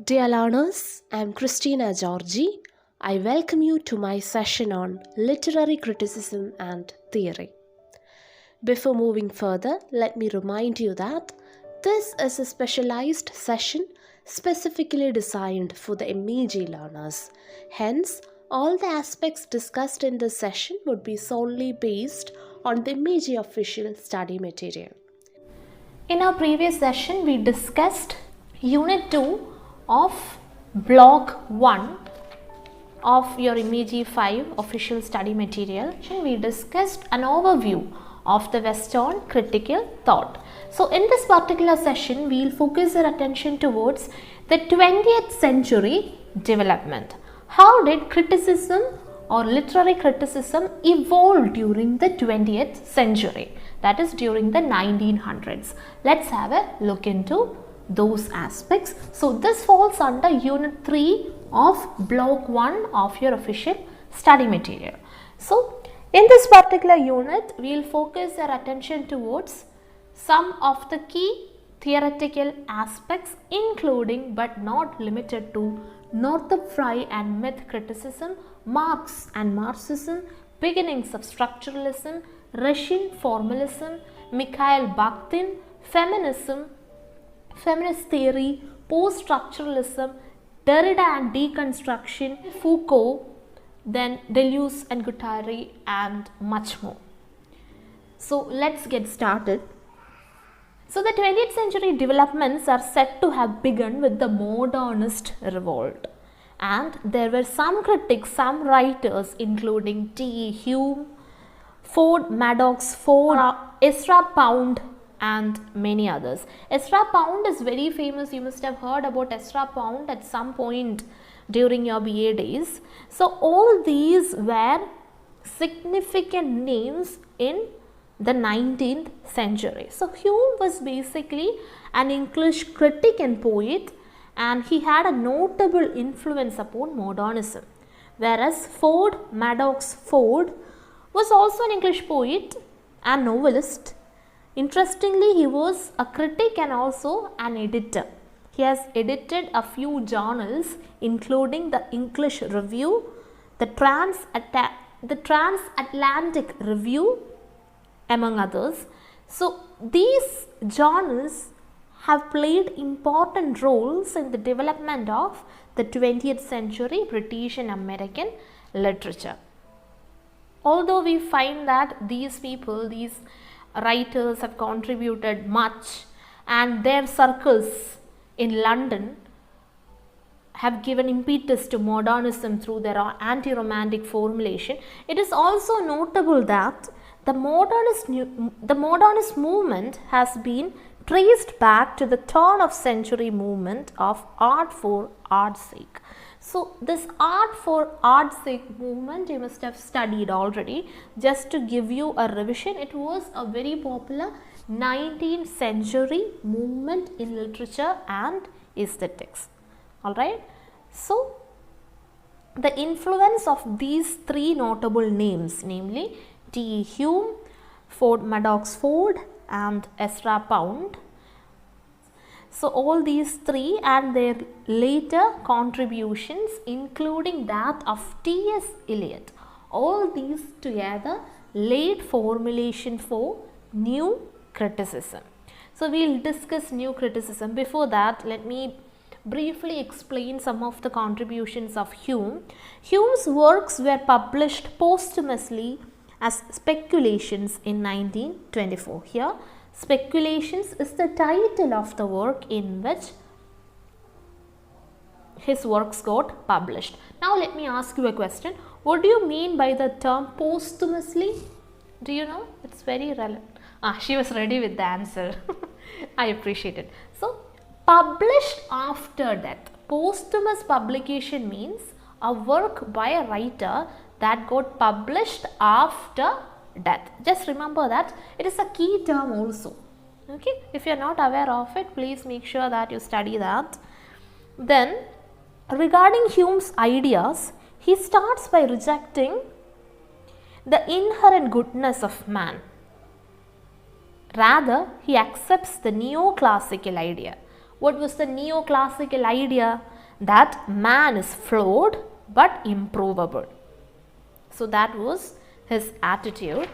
Dear learners, I am Christina Georgy. I welcome you to my session on literary criticism and theory. Before moving further, let me remind you that this is a specialized session specifically designed for the MEG learners. Hence, all the aspects discussed in this session would be solely based on the MEG official study material. In our previous session, we discussed Unit 2 of Block 1 of your MEG-05 official study material. We discussed an overview of the Western critical thought. So, in this particular session, we will focus our attention towards the 20th century development. How did criticism or literary criticism evolve during the 20th century? That is during the 1900s. Let's have a look into those aspects. So, this falls under Unit 3 of Block 1 of your official study material. So, in this particular unit, we will focus our attention towards some of the key theoretical aspects, including but not limited to Northrop Frye and myth criticism, Marx and Marxism, beginnings of structuralism, Russian formalism, Mikhail Bakhtin, feminism, feminist theory, post-structuralism, Derrida and deconstruction, Foucault, then Deleuze and Guattari, and much more. So let's get started. So the 20th century developments are said to have begun with the modernist revolt, and there were some critics, some writers including T.E. Hume, Ford Madox Ford, Ezra Pound, and many others. Ezra Pound is very famous. You must have heard about Ezra Pound at some point during your BA days. So all these were significant names in the 19th century. So Hume was basically an English critic and poet, and he had a notable influence upon modernism. Whereas Ford Madox Ford was also an English poet and novelist. Interestingly, he was a critic and also an editor. He has edited a few journals, including the English Review, the Transatlantic Review, among others. So, these journals have played important roles in the development of the 20th century British and American literature. Although we find that these people, these writers have contributed much, and their circles in London have given impetus to modernism through their anti-romantic formulation, it is also notable that the modernist movement has been traced back to the turn of century movement of art for art's sake. So, this art for art's sake movement you must have studied already. Just to give you a revision, it was a very popular 19th century movement in literature and aesthetics. Alright. So, the influence of these three notable names, namely T.E. Hume, Ford Madox Ford, and Ezra Pound. So, all these three and their later contributions, including that of T.S. Eliot, all these together laid formulation for new criticism. So, we will discuss new criticism. Before that, let me briefly explain some of the contributions of Hume. Hume's works were published posthumously as Speculations in 1924. Here, Speculations is the title of the work in which his works got published. Now, let me ask you a question. What do you mean by the term posthumously? Do you know? It's very relevant. She was ready with the answer. I appreciate it. So, published after death. Posthumous publication means a work by a writer that got published after death. Just remember that it is a key term also. Okay, if you are not aware of it, please make sure that you study that. Then, regarding Hume's ideas, he starts by rejecting the inherent goodness of man. Rather, he accepts the neoclassical idea. What was the neoclassical idea? that man is flawed but improvable. So that was his attitude,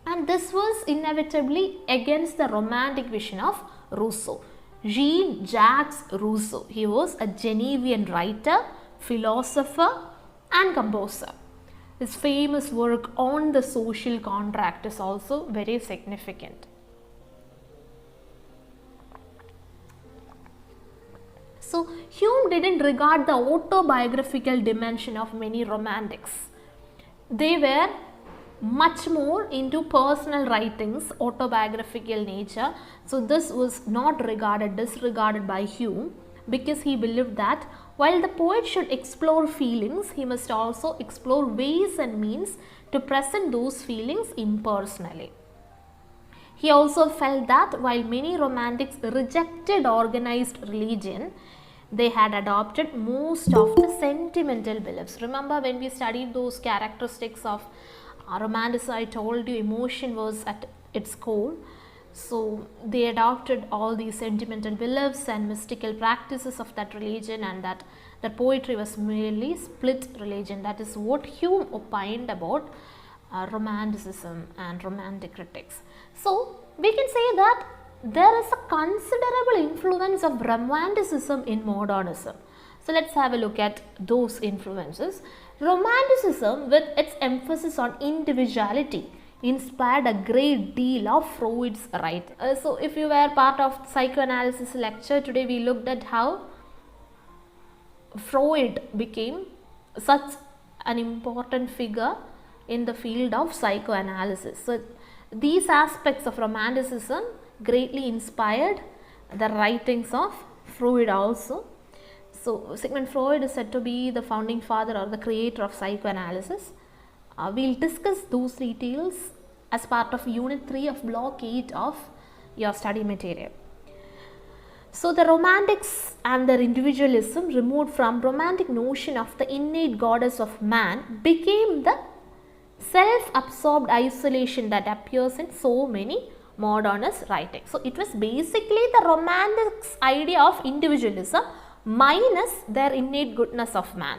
and this was inevitably against the romantic vision of Rousseau. Jean-Jacques Rousseau, he was a Genevian writer, philosopher and composer. His famous work on the social contract is also very significant. So Hume didn't regard the autobiographical dimension of many romantics. They were much more into personal writings, autobiographical nature. So this was not disregarded by Hume, because he believed that while the poet should explore feelings, he must also explore ways and means to present those feelings impersonally. He also felt that while many romantics rejected organized religion, they had adopted most of the sentimental beliefs. Remember, when we studied those characteristics of romanticism, I told you emotion was at its core. So they adopted all these sentimental beliefs and mystical practices of that religion, and that the poetry was merely split religion. That is what Hume opined about romanticism and romantic critics. So we can say that there is a considerable influence of romanticism in modernism. So let's have a look at those influences. Romanticism, with its emphasis on individuality, inspired a great deal of Freud's writing. So if you were part of psychoanalysis lecture today, we looked at how Freud became such an important figure in the field of psychoanalysis. So these aspects of romanticism greatly inspired the writings of Freud also. So Sigmund Freud is said to be the founding father or the creator of psychoanalysis. We'll discuss those details as part of Unit 3 of Block 8 of your study material. So the romantics and their individualism, removed from romantic notion of the innate goddess of man, became the self-absorbed isolation that appears in so many modernist writings. So it was basically the romantics idea of individualism minus their innate goodness of man.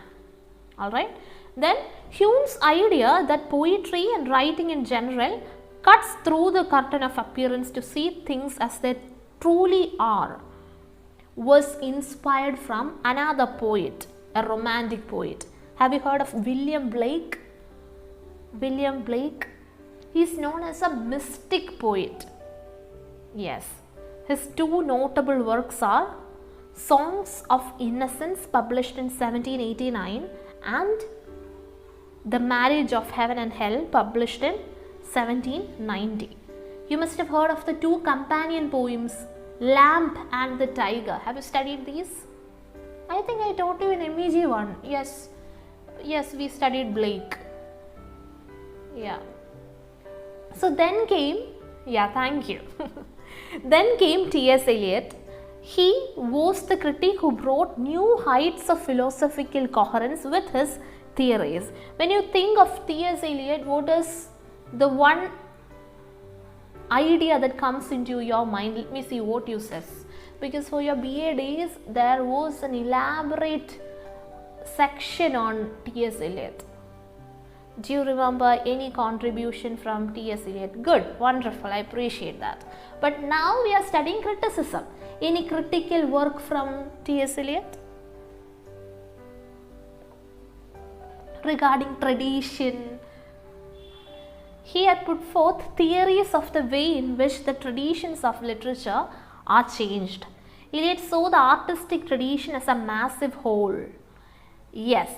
Alright. Then Hume's idea that poetry and writing in general cuts through the curtain of appearance to see things as they truly are was inspired from another poet, a romantic poet. Have you heard of William Blake? William Blake, he is known as a mystic poet. Yes, his two notable works are Songs of Innocence, published in 1789, and The Marriage of Heaven and Hell, published in 1790. You must have heard of the two companion poems, Lamp and the Tiger. Have you studied these? I think I taught you in MEG-1. Yes, we studied Blake. Yeah. So then came, thank you. Then came T.S. Eliot. He was the critic who brought new heights of philosophical coherence with his theories. When you think of T.S. Eliot, what is the one idea that comes into your mind? Let me see what you says. Because for your BA days, there was an elaborate section on T.S. Eliot. Do you remember any contribution from T.S. Eliot? Good, wonderful, I appreciate that. But now we are studying criticism. Any critical work from T.S. Eliot? Regarding tradition, he had put forth theories of the way in which the traditions of literature are changed. Eliot saw the artistic tradition as a massive whole. Yes,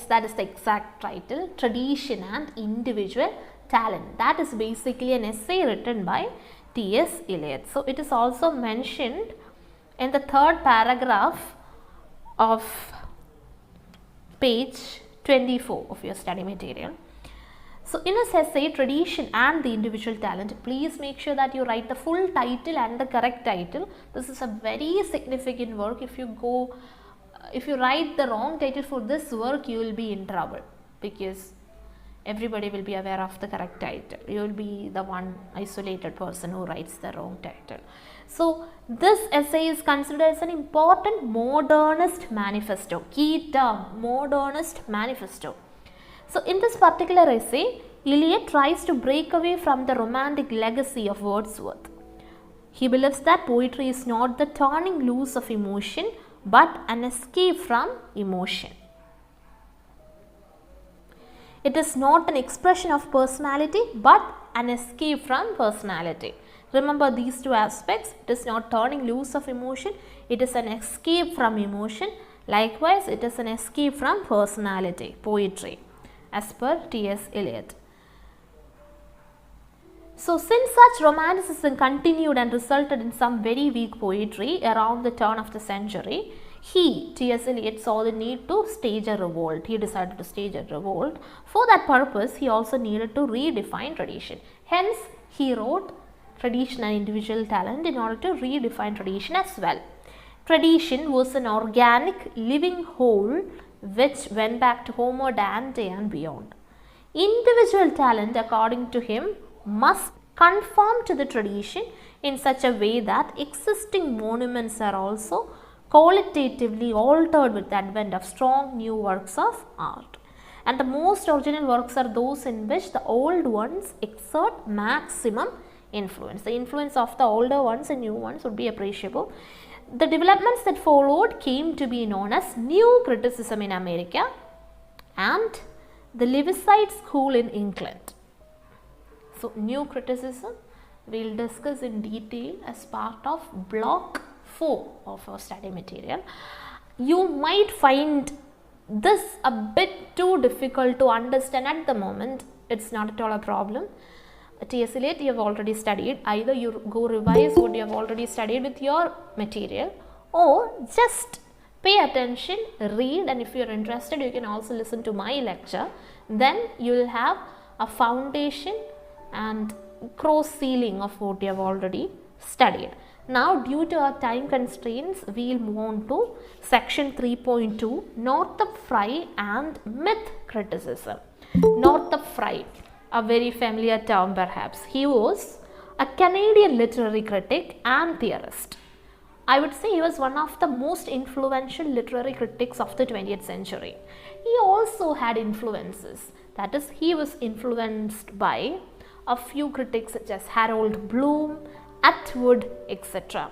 that is the exact title, Tradition and Individual Talent. That is basically an essay written by T.S. Eliot. So it is also mentioned in the third paragraph of page 24 of your study material. So in his essay, Tradition and the Individual Talent, please make sure that you write the full title and the correct title. This is a very significant work. If you write the wrong title for this work, you will be in trouble, because everybody will be aware of the correct title. You will be the one isolated person who writes the wrong title. So this essay is considered as an important modernist manifesto. Key term, modernist manifesto. So in this particular essay, Eliot tries to break away from the romantic legacy of Wordsworth. He believes that poetry is not the turning loose of emotion, but an escape from emotion. It is not an expression of personality, but an escape from personality. Remember these two aspects. It is not turning loose of emotion, it is an escape from emotion. Likewise, it is an escape from personality, poetry, as per T.S. Eliot. So, since such romanticism continued and resulted in some very weak poetry around the turn of the century, T.S. Eliot saw the need to stage a revolt. He decided to stage a revolt. For that purpose, he also needed to redefine tradition. Hence, he wrote Tradition and Individual Talent in order to redefine tradition as well. Tradition was an organic, living whole which went back to Homo Dante and beyond. Individual talent, according to him, must conform to the tradition in such a way that existing monuments are also qualitatively altered with the advent of strong new works of art. And the most original works are those in which the old ones exert maximum influence. The influence of the older ones and new ones would be appreciable. The developments that followed came to be known as New Criticism in America and the Lewisite School in England. So, New Criticism we will discuss in detail as part of block 4 of our study material. You might find this a bit too difficult to understand at the moment. It's not at all a problem. T.S. Eliot you have already studied. Either you go revise what you have already studied with your material, or just pay attention, read, and if you are interested you can also listen to my lecture. Then you will have a foundation and cross ceiling of what you have already studied. Now, due to our time constraints, we will move on to section 3.2, Northrop Frye and myth criticism. Northrop Frye, a very familiar term perhaps. He was a Canadian literary critic and theorist. I would say he was one of the most influential literary critics of the 20th century. He also had influences. That is, he was influenced by a few critics such as Harold Bloom, Atwood, etc.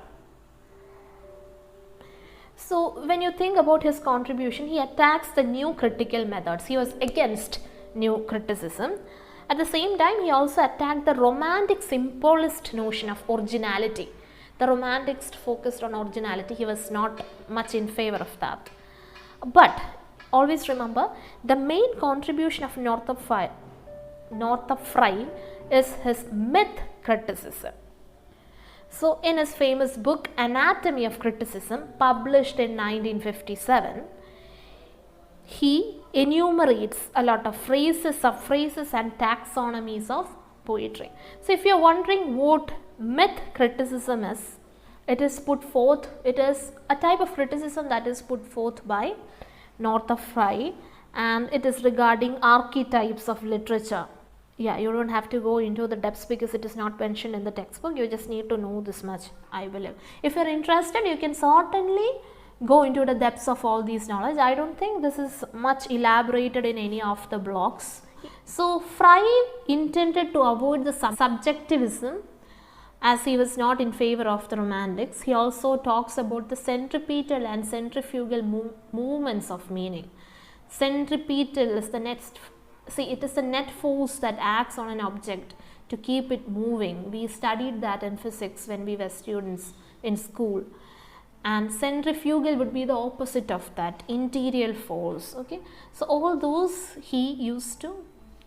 So, when you think about his contribution, he attacks the new critical methods. He was against new criticism. At the same time, he also attacked the romantic symbolist notion of originality. The romantics focused on originality. He was not much in favor of that. But always remember, the main contribution of Northrop Frye is his myth criticism. So, in his famous book Anatomy of Criticism, published in 1957, he enumerates a lot of phrases, subphrases and taxonomies of poetry. So, if you are wondering what myth criticism is, it is a type of criticism that is put forth by Northrop Frye, and it is regarding archetypes of literature. Yeah, you don't have to go into the depths because it is not mentioned in the textbook. You just need to know this much, I believe. If you are interested, you can certainly go into the depths of all these knowledge. I don't think this is much elaborated in any of the blocks. So, Frye intended to avoid the subjectivism, as he was not in favor of the romantics. He also talks about the centripetal and centrifugal movements of meaning. Centripetal is the next. See, it is a net force that acts on an object to keep it moving. We studied that in physics when we were students in school. And centrifugal would be the opposite of that, interior force. Okay, so all those he used to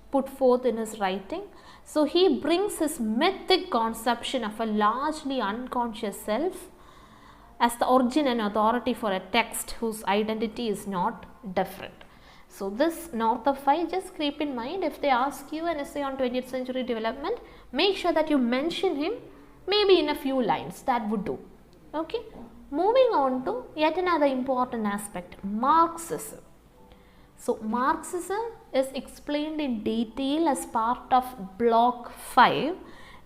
put forth in his writing. So he brings his mythic conception of a largely unconscious self as the origin and authority for a text whose identity is not different. So, this Northrop Frye, just keep in mind, if they ask you an essay on 20th century development, make sure that you mention him maybe in a few lines. That would do. Okay. Moving on to yet another important aspect, Marxism. So Marxism is explained in detail as part of block 5.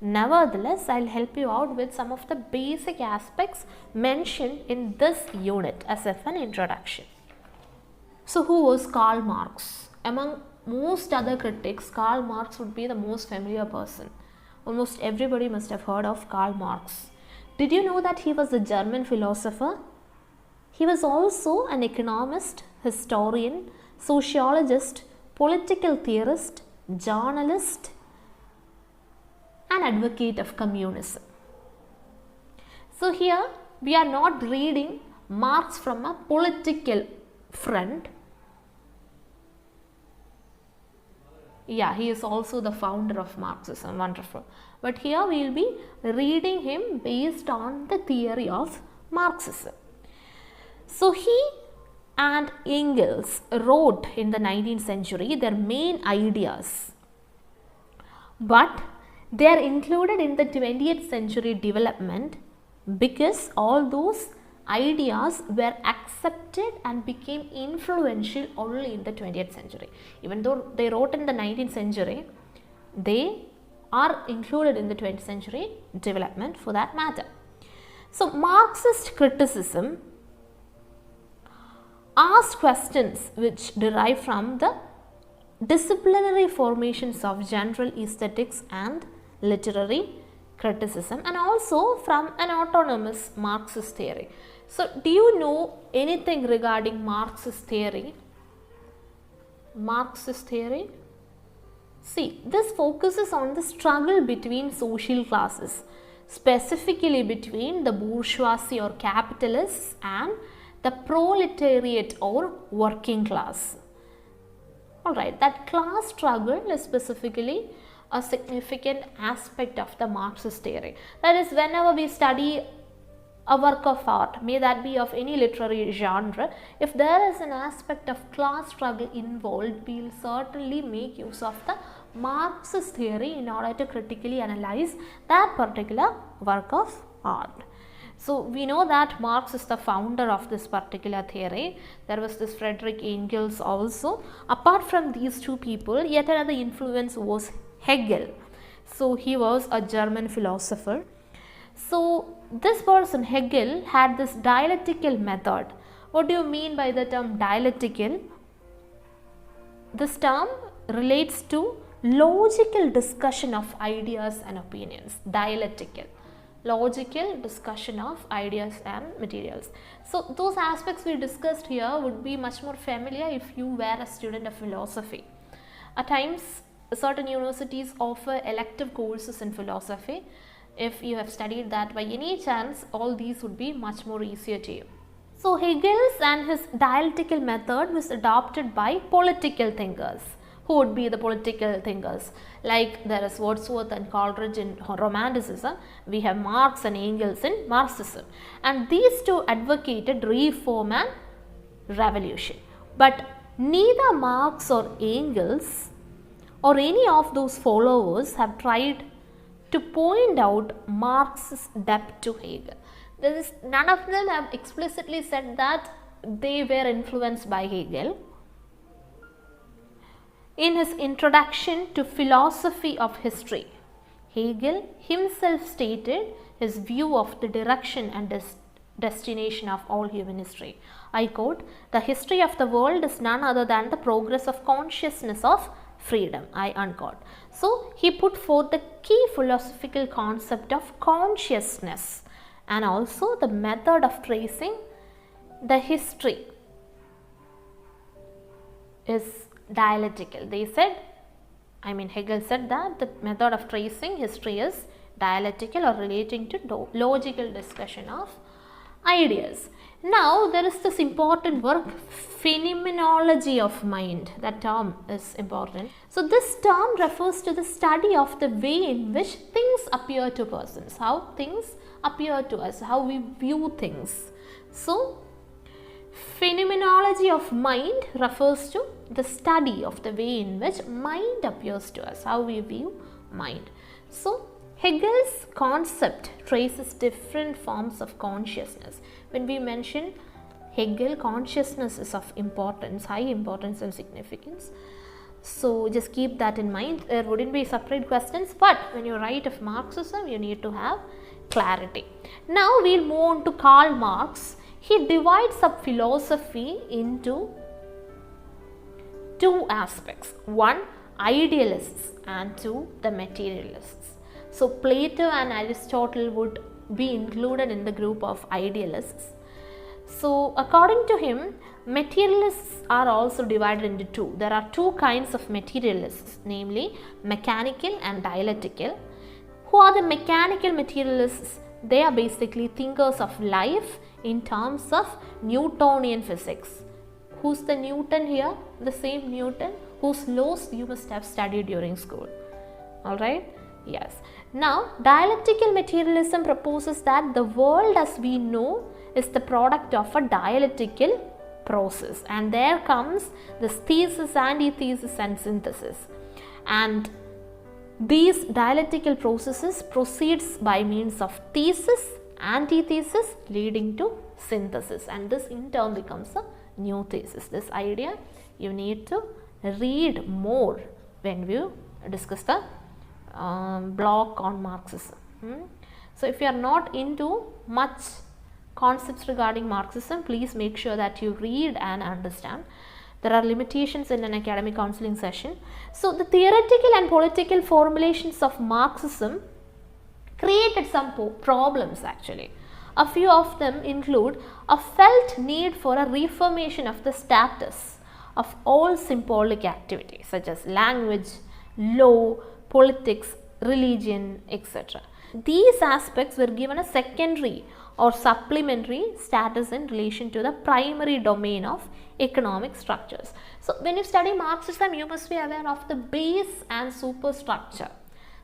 Nevertheless, I'll help you out with some of the basic aspects mentioned in this unit as if an introduction. So who was Karl Marx? Among most other critics, Karl Marx would be the most familiar person. Almost everybody must have heard of Karl Marx. Did you know that he was a German philosopher? He was also an economist, historian, sociologist, political theorist, journalist, and advocate of communism. So here we are not reading Marx from a political front. Yeah, he is also the founder of Marxism, wonderful. But here we will be reading him based on the theory of Marxism. So he and Engels wrote in the 19th century their main ideas, but they are included in the 20th century development because all those ideas were accepted and became influential only in the 20th century. Even though they wrote in the 19th century, they are included in the 20th century development for that matter. So Marxist criticism asks questions which derive from the disciplinary formations of general aesthetics and literary criticism, and also from an autonomous Marxist theory. So do you know anything regarding Marxist theory? Marxist theory? See, this focuses on the struggle between social classes, specifically between the bourgeoisie or capitalists and the proletariat or working class. Alright, that class struggle is specifically a significant aspect of the Marxist theory. That is, whenever we study a work of art, may that be of any literary genre, if there is an aspect of class struggle involved, we will certainly make use of the Marxist theory in order to critically analyze that particular work of art. So we know that Marx is the founder of this particular theory. There was this Friedrich Engels also. Apart from these two people, yet another influence was Hegel. So he was a German philosopher. So this person Hegel had this dialectical method. What do you mean by the term dialectical? This term relates to logical discussion of ideas and opinions. Dialectical, logical discussion of ideas and materials. So those aspects we discussed here would be much more familiar if you were a student of philosophy. At times certain universities offer elective courses in philosophy. If you have studied that by any chance, all these would be much more easier to you. So Hegel's and his dialectical method was adopted by political thinkers. Who would be the political thinkers? Like there is Wordsworth and Coleridge in Romanticism, we have Marx and Engels in Marxism, and these two advocated reform and revolution. But neither Marx or Engels or any of those followers have tried to point out Marx's debt to Hegel. None of them have explicitly said that they were influenced by Hegel. In his introduction to philosophy of history, Hegel himself stated his view of the direction and destination of all human history. I quote, "The history of the world is none other than the progress of consciousness of freedom," I unquote. So he put forth the key philosophical concept of consciousness and also the method of tracing the history is dialectical. They said, Hegel said that the method of tracing history is dialectical or relating to logical discussion of ideas. Now there is this important work, phenomenology of mind. That term is important. So this term refers to the study of the way in which things appear to persons, how things appear to us, how we view things. So phenomenology of mind refers to the study of the way in which mind appears to us, how we view mind. So Hegel's concept traces different forms of consciousness. When we mention Hegel, consciousness is of importance, high importance and significance. So just keep that in mind. There wouldn't be separate questions, but when you write of Marxism, you need to have clarity. Now we'll move on to Karl Marx. He divides up philosophy into two aspects. One, idealists, and two, the materialists. So Plato and Aristotle would be included in the group of idealists. So according to him, materialists are also divided into two. There are two kinds of materialists, namely mechanical and dialectical. Who are the mechanical materialists? They are basically thinkers of life in terms of Newtonian physics. Who's the Newton here? The same Newton whose laws you must have studied during school. Alright? Yes. Now, dialectical materialism proposes that the world as we know is the product of a dialectical process, and there comes this thesis, antithesis and synthesis, and these dialectical processes proceeds by means of thesis, antithesis leading to synthesis, and this in turn becomes a new thesis. This idea you need to read more when we discuss the block on Marxism. So if you are not into much concepts regarding Marxism, please make sure that you read and understand. There are limitations in an academic counseling session. So the theoretical and political formulations of Marxism created some problems actually. A few of them include a felt need for a reformation of the status of all symbolic activities such as language, law, politics, religion, etc. These aspects were given a secondary or supplementary status in relation to the primary domain of economic structures. So when you study Marxism, you must be aware of the base and superstructure.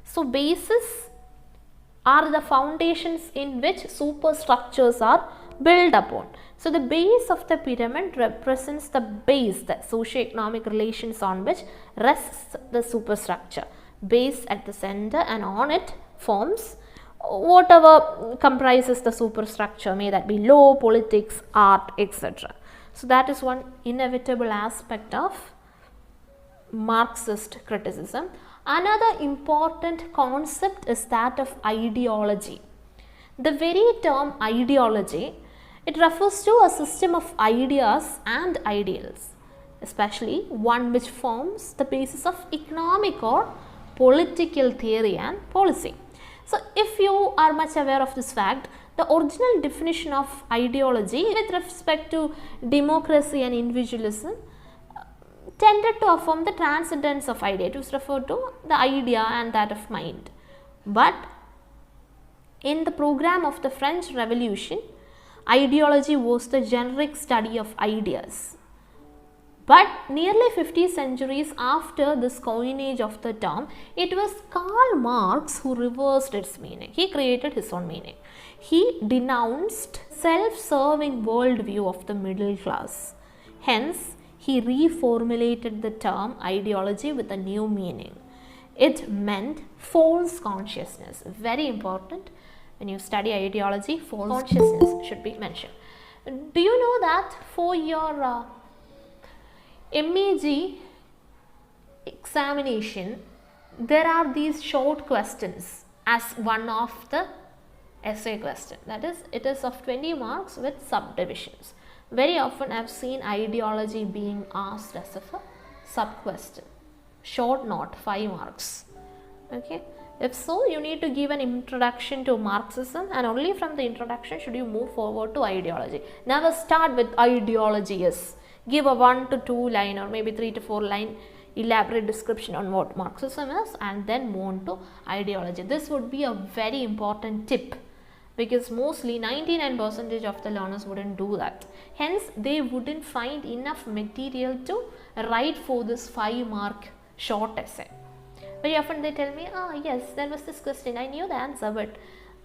So bases are the foundations in which superstructures are built upon. So the base of the pyramid represents the base, the socio-economic relations on which rests the superstructure. Base at the center, and on it forms whatever comprises the superstructure, may that be law, politics, art, etc. So that is one inevitable aspect of Marxist criticism. Another important concept is that of ideology. The very term ideology, it refers to a system of ideas and ideals, especially one which forms the basis of economic or political theory and policy. So if you are much aware of this fact, the original definition of ideology with respect to democracy and individualism tended to affirm the transcendence of idea. It was referred to the idea and that of mind. But in the program of the French Revolution, ideology was the generic study of ideas. But nearly 50 centuries after this coinage of the term, it was Karl Marx who reversed its meaning. He created his own meaning. He denounced self-serving worldview of the middle class. Hence, he reformulated the term ideology with a new meaning. It meant false consciousness. Very important. When you study ideology, false consciousness should be mentioned. Do you know that for your MEG examination, there are these short questions as one of the essay question. That is, it is of 20 marks with subdivisions. Very often I have seen ideology being asked as of a sub question. Short note, 5 marks. Okay. If so, you need to give an introduction to Marxism, and only from the introduction should you move forward to ideology. Never start with ideology is. Give a 1 to 2 line or maybe 3 to 4 line elaborate description on what Marxism is, and then move on to ideology. This would be a very important tip, because mostly 99% of the learners wouldn't do that. Hence, they wouldn't find enough material to write for this 5 mark short essay. Very often they tell me, yes, there was this question, I knew the answer, but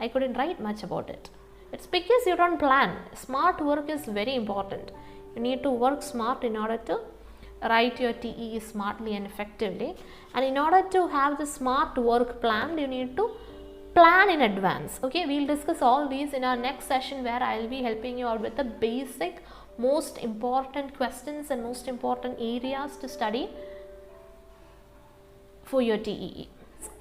I couldn't write much about it. It's because you don't plan. Smart work is very important. You need to work smart in order to write your TE smartly and effectively. And in order to have the smart work planned, you need to plan in advance. Okay, we'll discuss all these in our next session, where I'll be helping you out with the basic most important questions and most important areas to study for your TEE.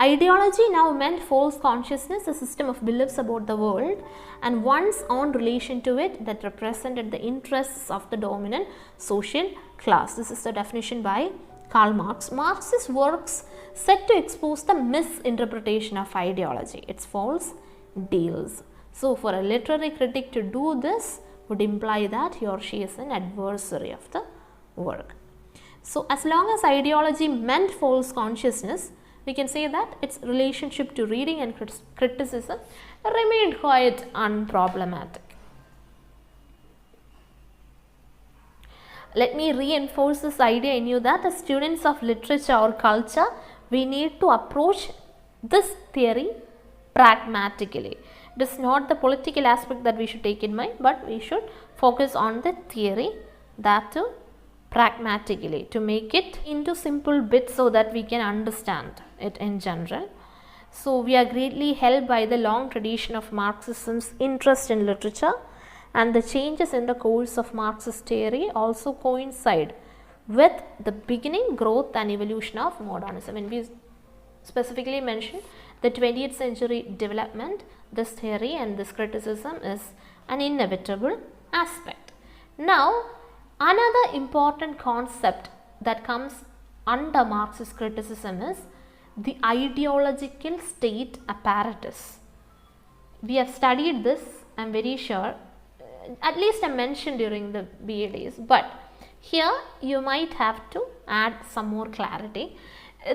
Ideology now meant false consciousness, a system of beliefs about the world and one's own relation to it that represented the interests of the dominant social class. This is the definition by Karl Marx. Marx's works set to expose the misinterpretation of ideology, its false deals. So, for a literary critic to do this would imply that he or she is an adversary of the work. So, as long as ideology meant false consciousness, we can say that its relationship to reading and criticism remained quite unproblematic. Let me reinforce this idea in you that as students of literature or culture, we need to approach this theory pragmatically. It is not the political aspect that we should take in mind, but we should focus on the theory, that too pragmatically, to make it into simple bits so that we can understand it in general. So, we are greatly helped by the long tradition of Marxism's interest in literature, and the changes in the course of Marxist theory also coincide with the beginning, growth and evolution of modernism. When we specifically mention the 20th century development, this theory and this criticism is an inevitable aspect. Now, another important concept that comes under Marxist criticism is the ideological state apparatus. We have studied this, I am very sure, at least I mentioned during the BA days, but here you might have to add some more clarity.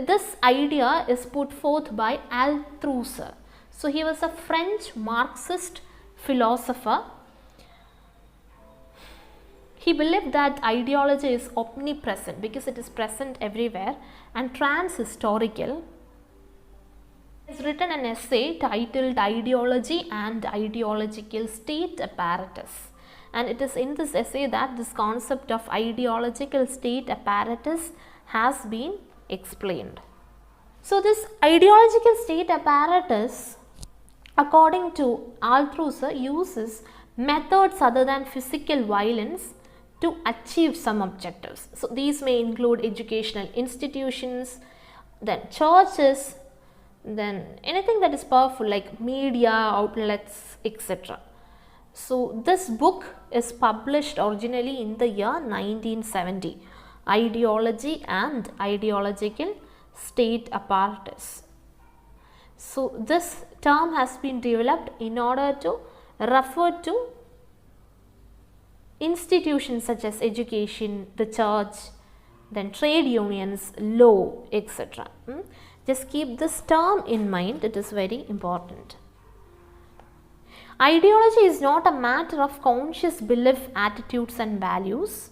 This idea is put forth by Althusser. So, he was a French Marxist philosopher. He believed that ideology is omnipresent because it is present everywhere and trans-historical. He has written an essay titled Ideology and Ideological State Apparatus, and it is in this essay that this concept of ideological state apparatus has been explained. So, this ideological state apparatus, according to Althusser, uses methods other than physical violence to achieve some objectives. So, these may include educational institutions, then churches, then anything that is powerful like media outlets, etc. So, this book is published originally in the year 1970, Ideology and Ideological State Apparatus. So, this term has been developed in order to refer to institutions such as education, the church, then trade unions, law, etc. Just keep this term in mind, it is very important. Ideology is not a matter of conscious belief, attitudes and values,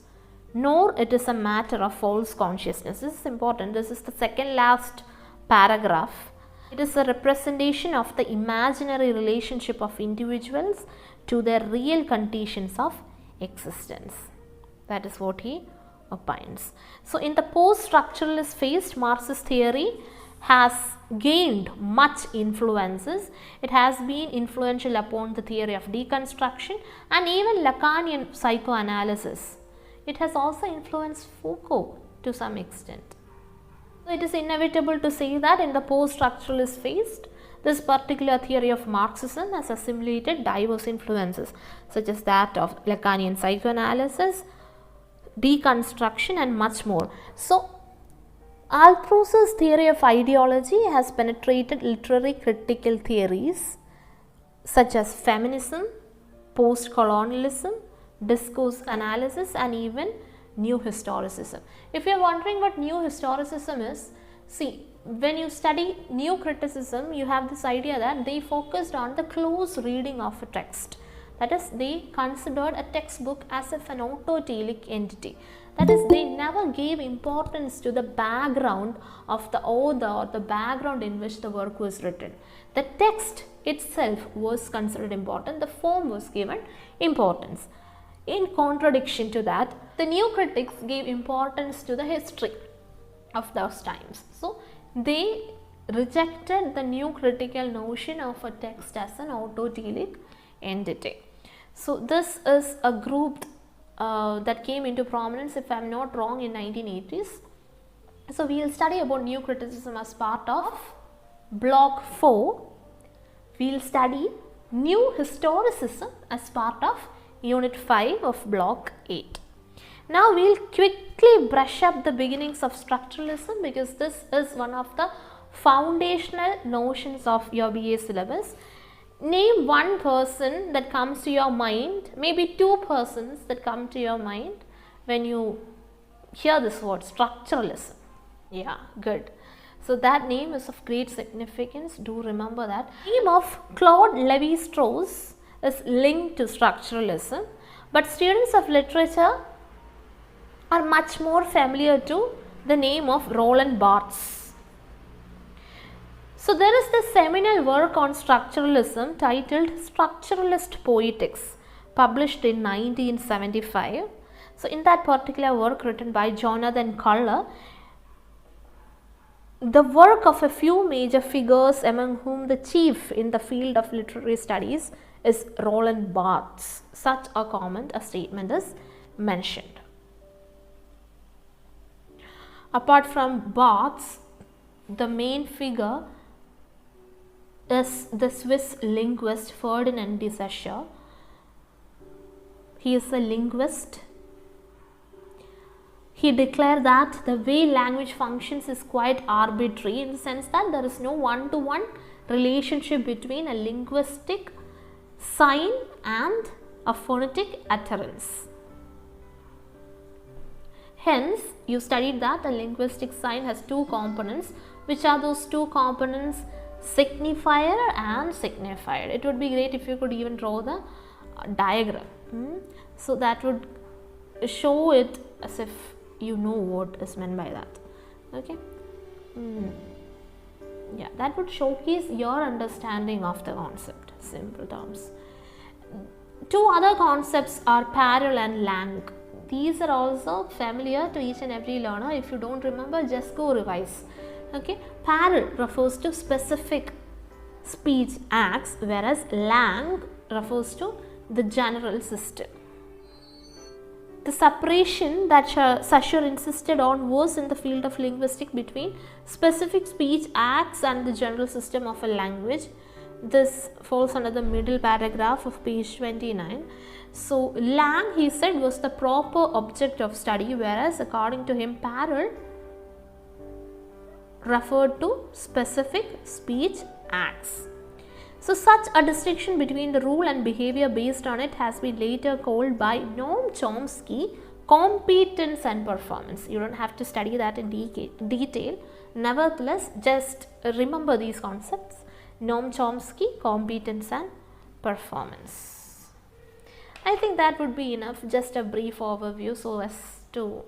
nor it is a matter of false consciousness. This is important. This is the second last paragraph. It is a representation of the imaginary relationship of individuals to their real conditions of existence. That is what he opines. So, in the post-structuralist phase, Marxist theory has gained much influences. It has been influential upon the theory of deconstruction and even Lacanian psychoanalysis. It has also influenced Foucault to some extent. So, it is inevitable to say that in the post-structuralist phase, this particular theory of Marxism has assimilated diverse influences such as that of Lacanian psychoanalysis, deconstruction and much more. So, Althusser's theory of ideology has penetrated literary critical theories such as feminism, post-colonialism, discourse analysis and even new historicism. If you are wondering what new historicism is, see, when you study new criticism, you have this idea that they focused on the close reading of a text. That is, they considered a textbook as if an autotelic entity. That is, they never gave importance to the background of the author or the background in which the work was written. The text itself was considered important, the form was given importance. In contradiction to that, the new critics gave importance to the history of those times. So, they rejected the new critical notion of a text as an autotelic entity. So, this is a grouped that came into prominence, if I am not wrong, in 1980s. So we will study about new criticism as part of block 4. We will study new historicism as part of unit 5 of block 8. Now we will quickly brush up the beginnings of structuralism, because this is one of the foundational notions of your BA syllabus. Name one person that comes to your mind, maybe two persons that come to your mind when you hear this word structuralism. Yeah, good. So that name is of great significance. Do remember that. The name of Claude Lévi-Strauss is linked to structuralism, but students of literature are much more familiar to the name of Roland Barthes. So there is this seminal work on structuralism titled Structuralist Poetics, published in 1975. So in that particular work, written by Jonathan Culler, the work of a few major figures, among whom the chief in the field of literary studies is Roland Barthes. Such a statement is mentioned. Apart from Barthes, the main figure is the Swiss linguist Ferdinand de Saussure. He is a linguist. He declared that the way language functions is quite arbitrary, in the sense that there is no one-to-one relationship between a linguistic sign and a phonetic utterance. Hence, you studied that a linguistic sign has two components. Which are those two components? Signifier and signified. It would be great if you could even draw the diagram. So that would show it as if you know what is meant by that. Okay. Yeah, that would showcase your understanding of the concept. Simple terms. Two other concepts are parallel and lang. These are also familiar to each and every learner. If you don't remember, just go revise. Okay. Parallel refers to specific speech acts, whereas lang refers to the general system. The separation that Saussure insisted on was in the field of linguistics between specific speech acts and the general system of a language. This falls under the middle paragraph of page 29. So, lang, he said, was the proper object of study, whereas according to him, parallel referred to specific speech acts. So, such a distinction between the rule and behavior based on it has been later called by Noam Chomsky competence and performance. You don't have to study that in detail. Nevertheless, just remember these concepts. Noam Chomsky, competence and performance. I think that would be enough, just a brief overview so as to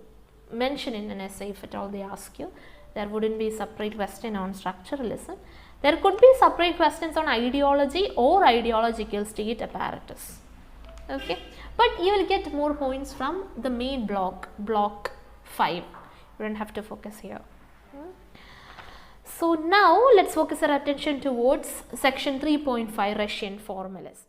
mention in an essay if at all they ask you. There wouldn't be a separate question on structuralism. There could be separate questions on ideology or ideological state apparatus. Okay, but you will get more points from the main block 5. You don't have to focus here. So now let's focus our attention towards section 3.5, Russian formalists.